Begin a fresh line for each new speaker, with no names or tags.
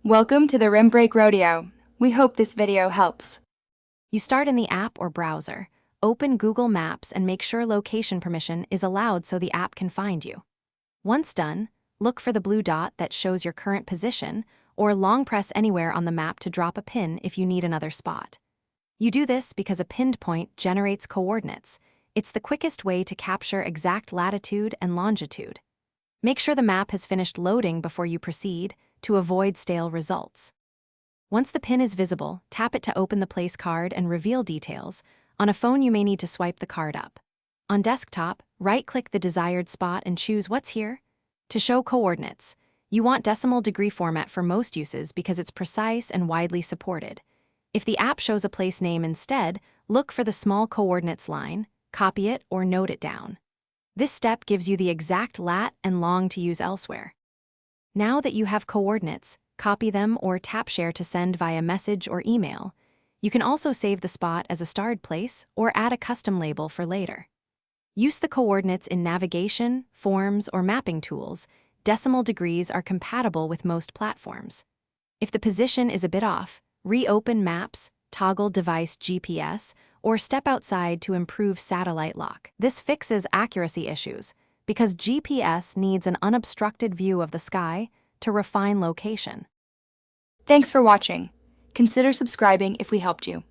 Welcome to the Rim Break Rodeo. We hope this video helps.
You start in the app or browser. Open Google Maps and make sure location permission is allowed so the app can find you. Once done, look for the blue dot that shows your current position, or long press anywhere on the map to drop a pin if you need another spot. You do this because a pinned point generates coordinates. It's the quickest way to capture exact latitude and longitude. Make sure the map has finished loading before you proceed to avoid stale results. Once the pin is visible, tap it to open the place card and reveal details. On a phone, you may need to swipe the card up. On desktop, right-click the desired spot and choose What's Here? To show coordinates. You want decimal degree format for most uses because it's precise and widely supported. If the app shows a place name instead, look for the small coordinates line, copy it or note it down. This step gives you the exact lat and long to use elsewhere. Now that you have coordinates, copy them or tap share to send via message or email. You can also save the spot as a starred place or add a custom label for later. Use the coordinates in navigation, forms, or mapping tools. Decimal degrees are compatible with most platforms. If the position is a bit off, reopen Maps, toggle device GPS, or step outside to improve satellite lock. This fixes accuracy issues because GPS needs an unobstructed view of the sky to refine location.
Thanks for watching. Consider subscribing if we helped you.